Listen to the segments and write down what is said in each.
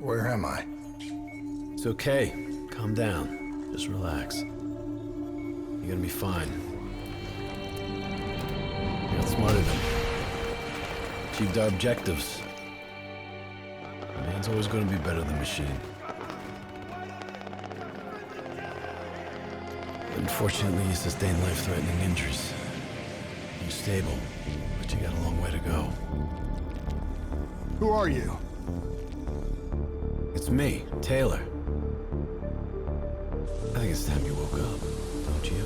Where am I? It's okay. Calm down. Just relax. You're gonna be fine. You got smarter than me. Achieved our objectives. Man's always gonna be better than machine. Unfortunately, you sustained life-threatening injuries. You're stable, but you got a long way to go. Who are you? It's me, Taylor. I think it's time you woke up, don't you?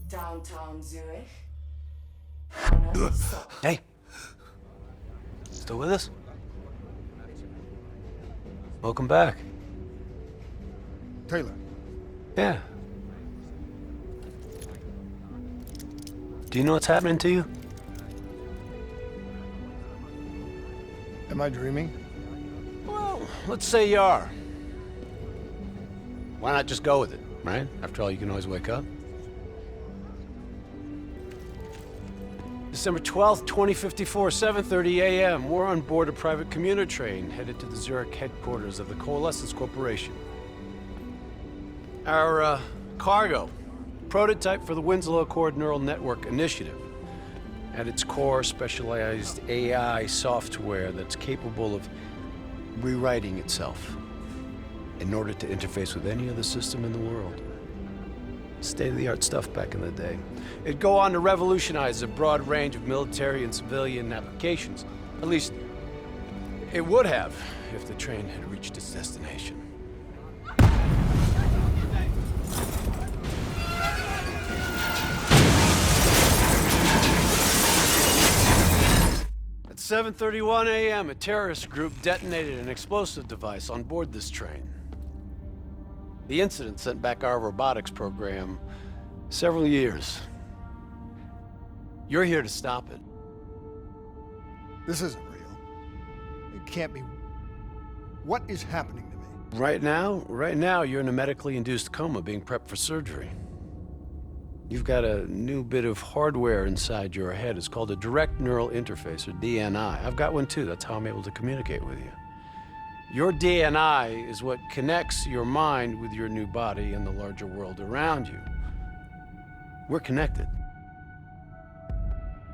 Downtown Zurich. Hey! Still with us? Welcome back. Taylor. Yeah. Do you know what's happening to you? Am I dreaming? Well, let's say you are. Why not just go with it, right? After all, you can always wake up. December 12th, 2054, 7:30 a.m. We're on board a private commuter train headed to the Zurich headquarters of the Coalescence Corporation. Our cargo, prototype for the Winslow Accord Neural Network Initiative. At its core, specialized AI software that's capable of rewriting itself in order to interface with any other system in the world. State-of-the-art stuff back in the day. It'd go on to revolutionize a broad range of military and civilian applications. At least, it would have if the train had reached its destination. At 7:31 a.m., a terrorist group detonated an explosive device on board this train. The incident sent back our robotics program several years. You're here to stop it. This isn't real. It can't be. What is happening to me? Right now, you're in a medically induced coma being prepped for surgery. You've got a new bit of hardware inside your head. It's called a direct neural interface, or DNI. I've got one too. That's how I'm able to communicate with you. Your DNI is what connects your mind with your new body and the larger world around you. We're connected.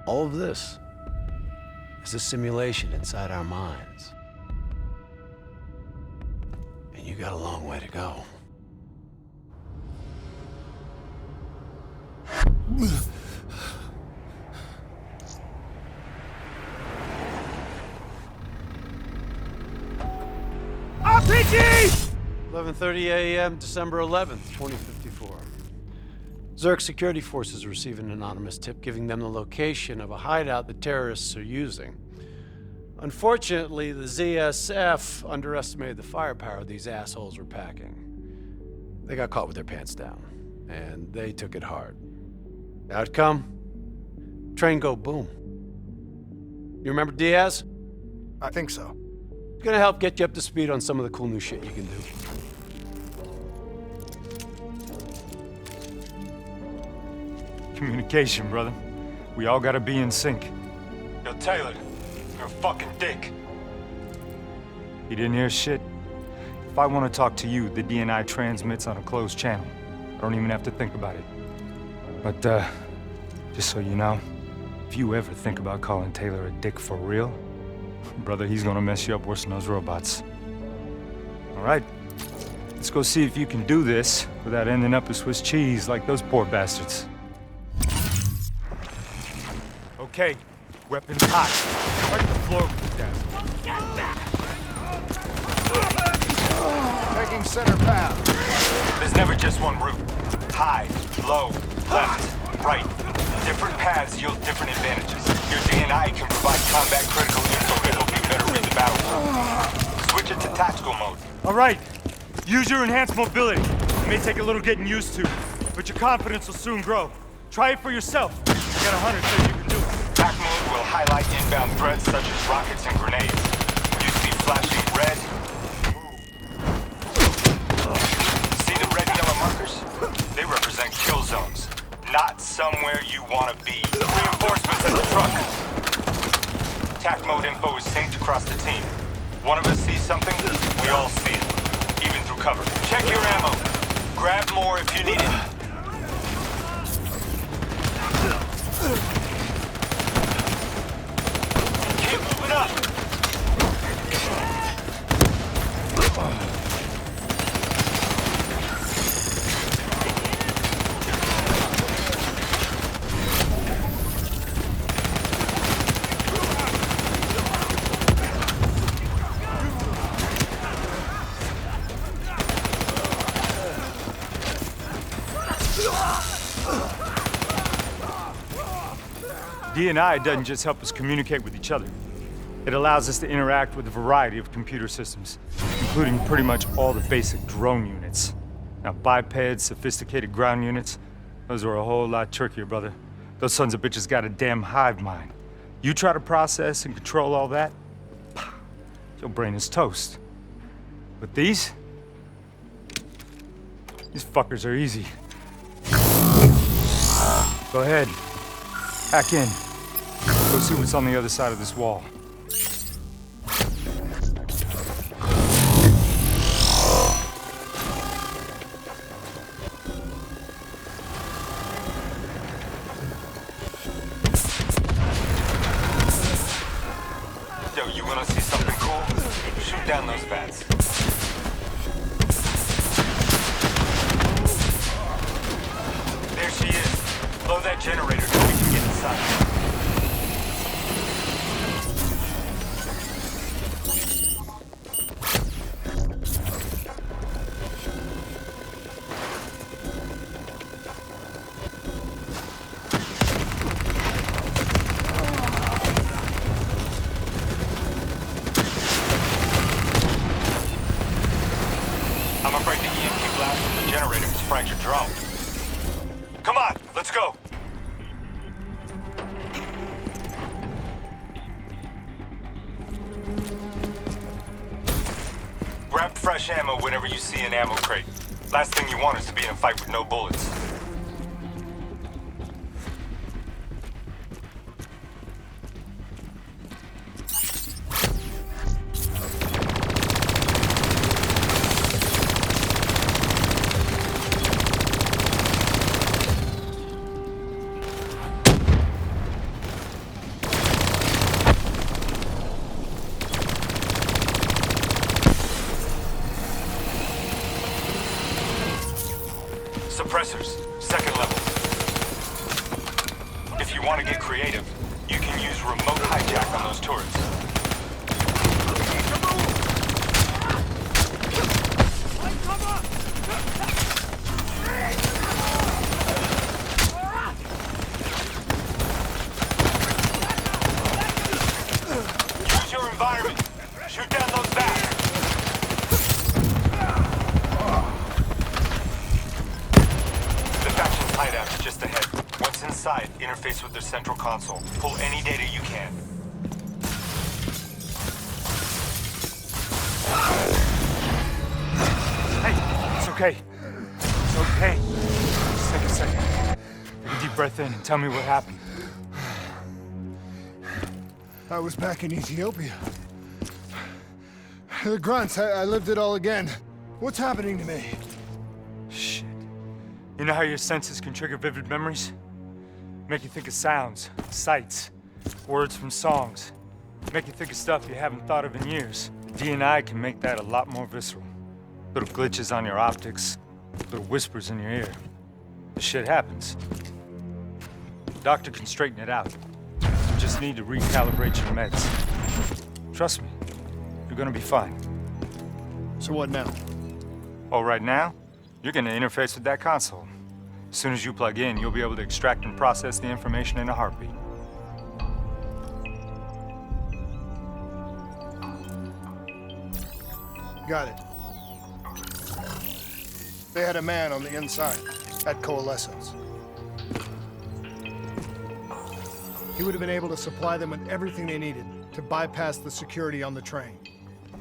All of this is a simulation inside our minds. And you got a long way to go. RPG! 11:30 a.m., December 11th, 2054. Zurich security forces receive an anonymous tip giving them the location of a hideout the terrorists are using. Unfortunately, the ZSF underestimated the firepower these assholes were packing. They got caught with their pants down, and they took it hard. Outcome? Train go boom. You remember Diaz? I think so. It's gonna help get you up to speed on some of the cool new shit you can do. Communication, brother. We all gotta be in sync. Yo, Taylor, you're a fucking dick. You didn't hear shit? If I want to talk to you, the DNI transmits on a closed channel. I don't even have to think about it. But, just so you know, if you ever think about calling Taylor a dick for real, brother, he's gonna mess you up worse than those robots. All right, let's go see if you can do this without ending up as Swiss cheese like those poor bastards. Okay, weapons hot. Right to the floor with them. Taking center path. There's never just one route. High, low, left, right. Different paths yield different advantages. Your DNI can provide combat critical info to help you better read the battlefield. Switch it to tactical mode. All right. Use your enhanced mobility. It may take a little getting used to, but your confidence will soon grow. Try it for yourself. I got a hunter says you can do it. Attack mode will highlight inbound threats such as rockets and grenades. When you see flashing red, see the red and yellow markers? They represent kill zones, not somewhere you want to be. Reinforcements at the truck. TAC mode info is synced across the team. One of us sees something, we all see it, even through cover. Check your ammo. Grab more if you need it. Keep moving up. D&I doesn't just help us communicate with each other. It allows us to interact with a variety of computer systems, including pretty much all the basic drone units. Now, bipeds, sophisticated ground units, those are a whole lot trickier, brother. Those sons of bitches got a damn hive mind. You try to process and control all that, your brain is toast. But these fuckers are easy. Go ahead. Hack in. Go see what's on the other side of this wall. Yo, you wanna see something cool? Shoot down those bats. There she is. Blow that generator so we can get inside. I'm afraid the EMP blast from the generator has fragged your drone. Come on, let's go. Grab fresh ammo whenever you see an ammo crate. Last thing you want is to be in a fight with no bullets. Suppressors, second level. If you want to get creative, you can use remote hijack on those turrets. Use your environment. Shoot down those bats. Hideout's just ahead. Once inside, interface with their central console. Pull any data you can. Hey, it's okay. It's okay. Just take a second. Take a deep breath in and tell me what happened. I was back in Ethiopia. The grunts, I lived it all again. What's happening to me? Shit. You know how your senses can trigger vivid memories? Make you think of sounds, sights, words from songs. Make you think of stuff you haven't thought of in years. D&I can make that a lot more visceral. Little glitches on your optics, little whispers in your ear. This shit happens. Doctor can straighten it out. You just need to recalibrate your meds. Trust me, you're gonna be fine. So what now? Oh, right now, you're gonna interface with that console. As soon as you plug in, you'll be able to extract and process the information in a heartbeat. Got it. They had a man on the inside at Coalescence. he would have been able to supply them with everything they needed to bypass the security on the train.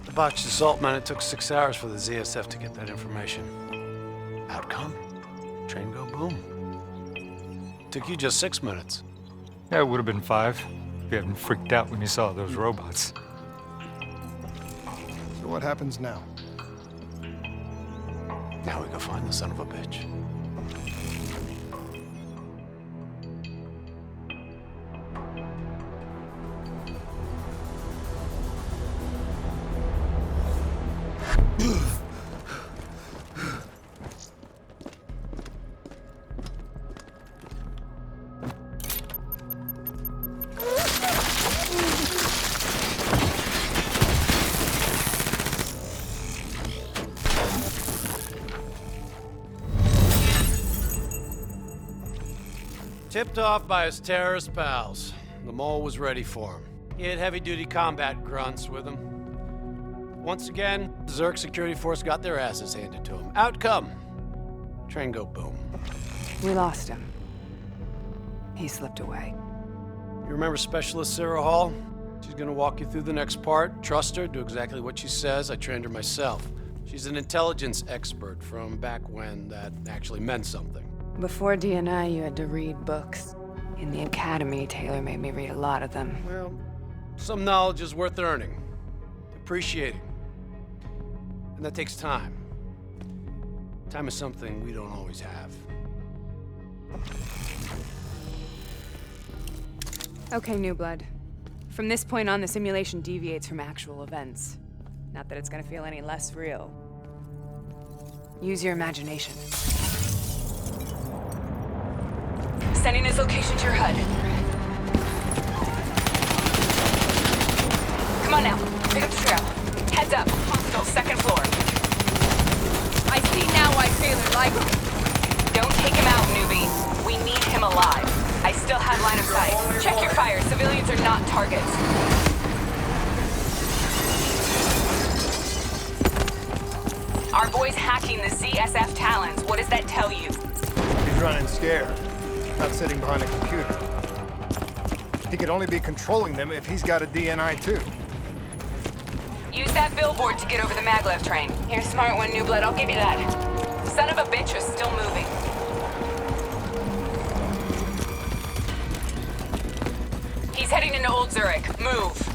The botched assault, man, it took 6 hours for the ZSF to get that information. Outcome? Train go boom. Took you just 6 minutes. Yeah, it would have been 5 if you hadn't freaked out when you saw those robots. So what happens now? Now we go find the son of a bitch. Tipped off by his terrorist pals, the mole was ready for him. He had heavy-duty combat grunts with him. Once again, the Zurich security force got their asses handed to him. Outcome: train go boom. We lost him. He slipped away. You remember Specialist Sarah Hall? She's gonna walk you through the next part. Trust her, do exactly what she says. I trained her myself. She's an intelligence expert from back when that actually meant something. Before DNI, you had to read books. In the academy, Taylor made me read a lot of them. Well, some knowledge is worth earning, appreciating. And that takes time. Time is something we don't always have. Okay, New Blood. From this point on, the simulation deviates from actual events. Not that it's gonna feel any less real. Use your imagination. Sending his location to your HUD. Come on now, pick up the trail. Heads up, hostile, 2nd floor. I see now why Taylor liked him. Don't take him out, newbie. We need him alive. I still have line of sight. Check your fire, civilians are not targets. Our boy's hacking the ZSF Talons. What does that tell you? He's running scared, not sitting behind a computer. He could only be controlling them if he's got a DNI too. Use that billboard to get over the maglev train. You're a smart one, New Blood. I'll give you that. Son of a bitch is still moving. He's heading into Old Zurich. Move.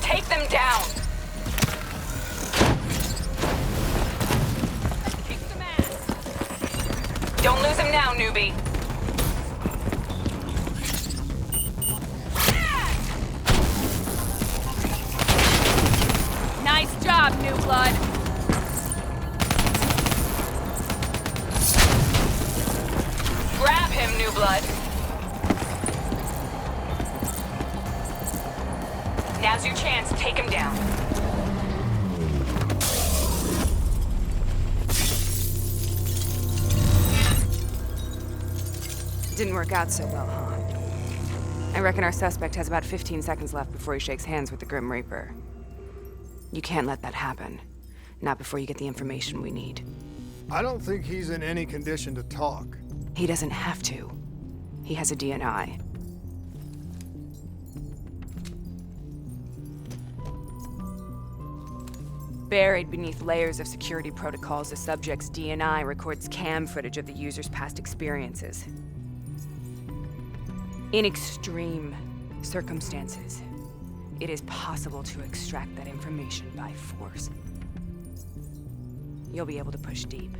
Take them down. Kick some ass. Don't lose him now, newbie. Nice job, New Blood. Grab him, New Blood. Now's your chance. Take him down. Didn't work out so well, huh? I reckon our suspect has about 15 seconds left before he shakes hands with the Grim Reaper. You can't let that happen. Not before you get the information we need. I don't think he's in any condition to talk. He doesn't have to. He has a DNI. Buried beneath layers of security protocols, the subject's DNI records cam footage of the user's past experiences. In extreme circumstances, it is possible to extract that information by force. You'll be able to push deep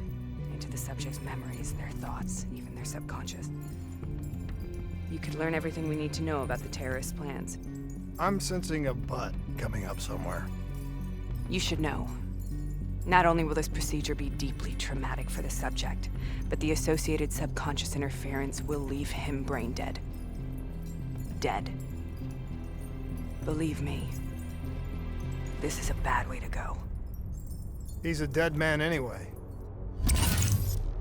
into the subject's memories, their thoughts, even their subconscious. You could learn everything we need to know about the terrorist plans. I'm sensing a butt coming up somewhere. You should know. Not only will this procedure be deeply traumatic for the subject, but the associated subconscious interference will leave him brain dead. Dead. Believe me, this is a bad way to go. He's a dead man anyway.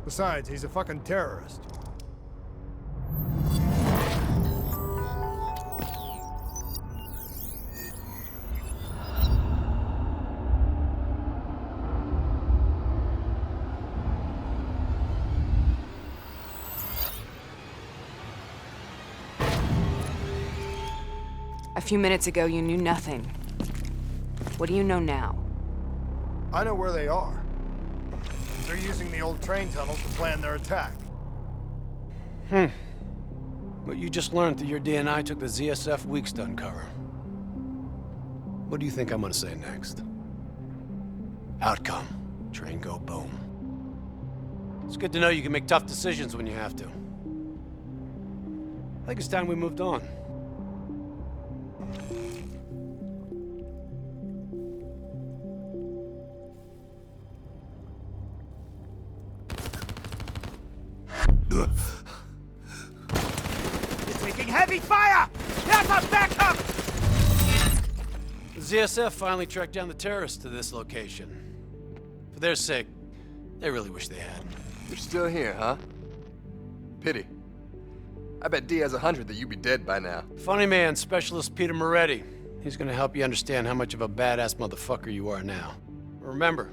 Besides, he's a fucking terrorist. A few minutes ago, you knew nothing. What do you know now? I know where they are. They're using the old train tunnels to plan their attack. What you just learned through your DNI took the ZSF weeks to uncover. What do you think I'm gonna say next? Outcome. Train go boom. It's good to know you can make tough decisions when you have to. I think it's time we moved on. Taking heavy fire! Here's our backup! The ZSF finally tracked down the terrorists to this location. For their sake, they really wish they had. You're still here, huh? Pity. I bet D has 100 that you'd be dead by now. Funny man, Specialist Peter Moretti. He's gonna help you understand how much of a badass motherfucker you are now. Remember,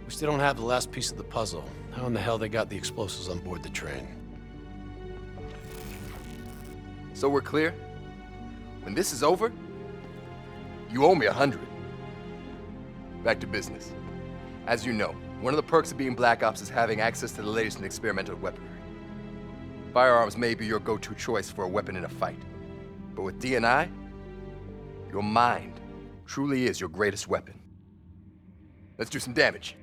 we still don't have the last piece of the puzzle. How in the hell they got the explosives on board the train? So we're clear? When this is over, you owe me 100. Back to business. As you know, one of the perks of being Black Ops is having access to the latest in experimental weaponry. Firearms may be your go-to choice for a weapon in a fight. But with DNI, your mind truly is your greatest weapon. Let's do some damage.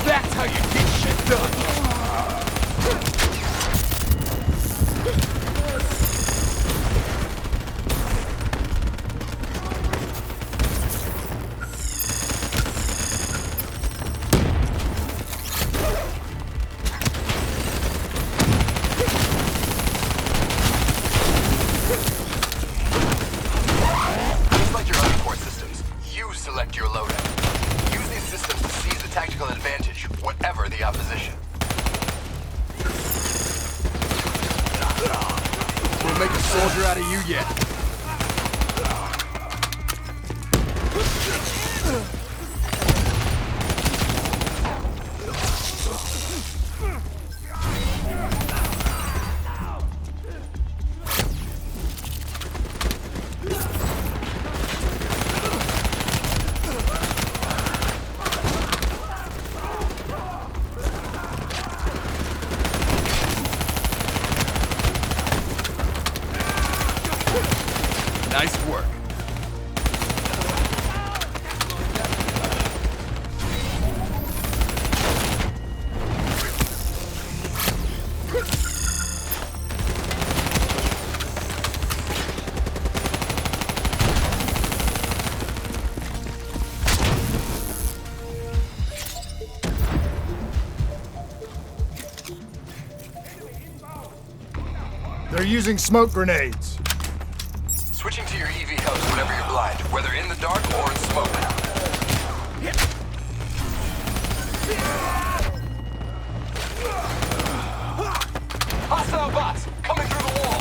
That's how you get shit done! Just like your other core systems, you select your loadout. Use these systems to seize the tactical advantage, whatever the opposition. We'll make a soldier out of you yet. Nice work. They're using smoke grenades. Switching to your EV helps whenever you're blind, whether in the dark or in smoke. Hostile bots coming through the wall.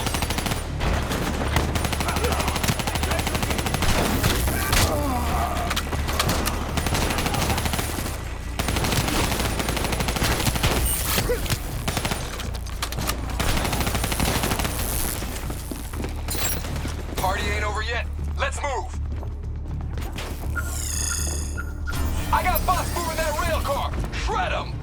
Party ain't over yet. Let's move. I got bots moving that rail car. Shred 'em.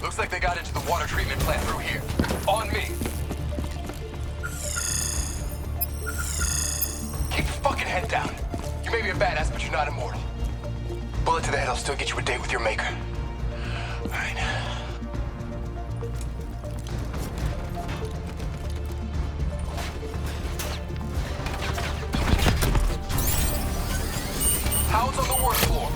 Looks like they got into the water treatment plant through here. On me. Keep your fucking head down. You may be a badass, but you're not immortal. Bullet to the head will still get you a date with your maker. All right. Howard's on the worst floor.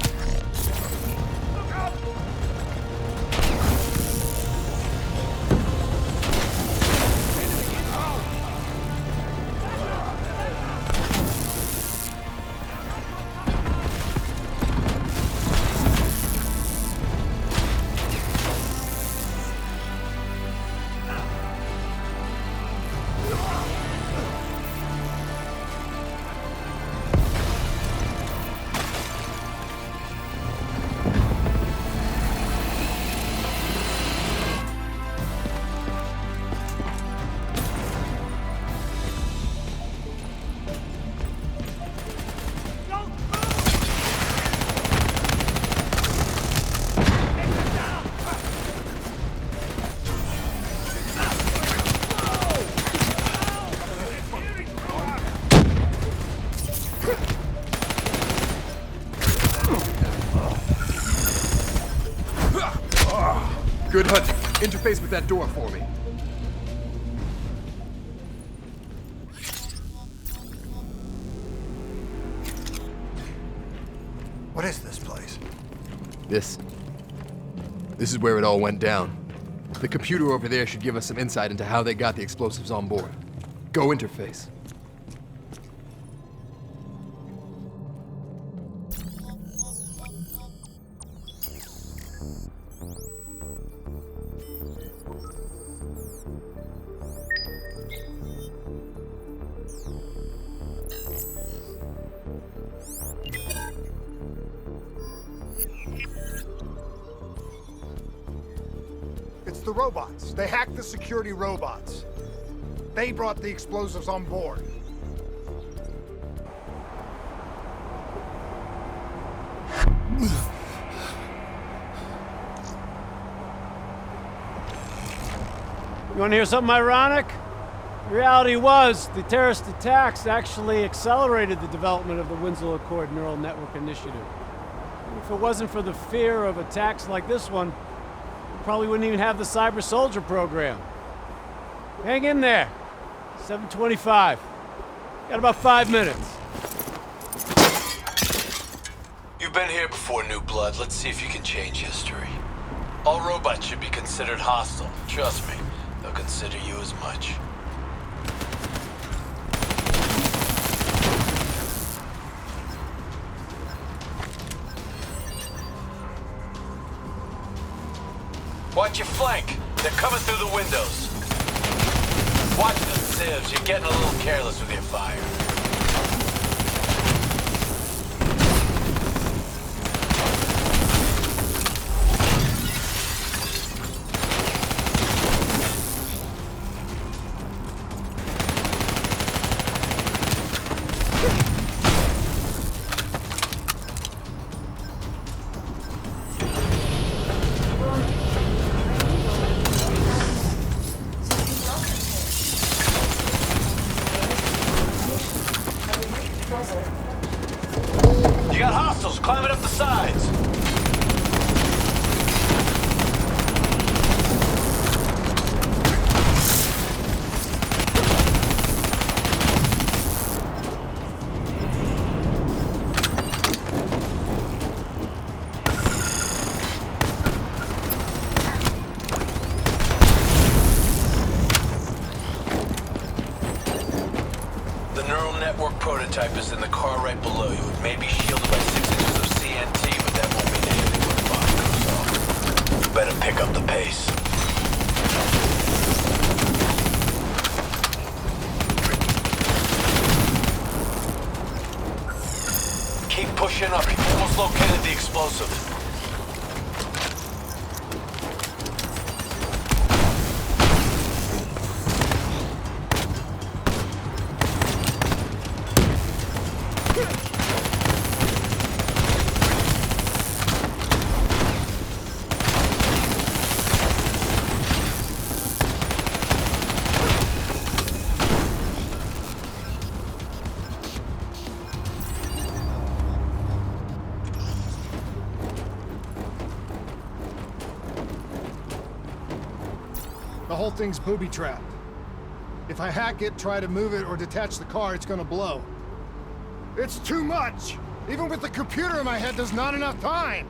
Good hunting. Interface with that door for me. What is this place? This is where it all went down. The computer over there should give us some insight into how they got the explosives on board. Go interface. It's the robots. They hacked the security robots. They brought the explosives on board. You want to hear something ironic? The reality was, the terrorist attacks actually accelerated the development of the Winslow Accord Neural Network Initiative. If it wasn't for the fear of attacks like this one, we probably wouldn't even have the Cyber Soldier program. Hang in there. 7:25. Got about 5 minutes. You've been here before, New Blood. Let's see if you can change history. All robots should be considered hostile. Trust me, they'll consider you as much. Watch your flank. They're coming through the windows. Watch them sieves. You're getting a little careless with your fire. You got hostiles climbing up the sides. The neural network prototype is in the car right below you. It may be shielded by 6 inches of CNT, but that won't mean anything when the bomb goes off. You better pick up the pace. Keep pushing up. You've almost located the explosive. The whole thing's booby-trapped. If I hack it, try to move it, or detach the car, it's gonna blow. It's too much! Even with the computer in my head, there's not enough time!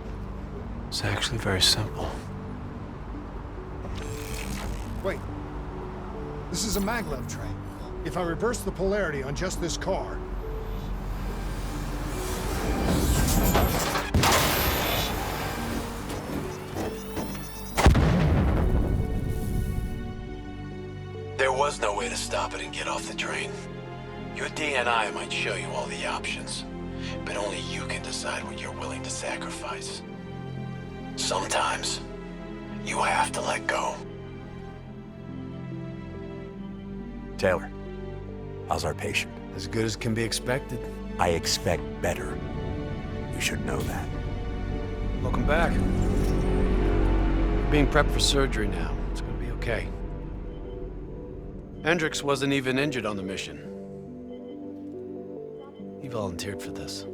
It's actually very simple. Wait. This is a maglev train. If I reverse the polarity on just this car... There was no way to stop it and get off the train. Your DNI might show you all the options, but only you can decide what you're willing to sacrifice. Sometimes, you have to let go. Taylor, how's our patient? As good as can be expected. I expect better. You should know that. Welcome back. Being prepped for surgery now. It's gonna be okay. Hendricks wasn't even injured on the mission. He volunteered for this.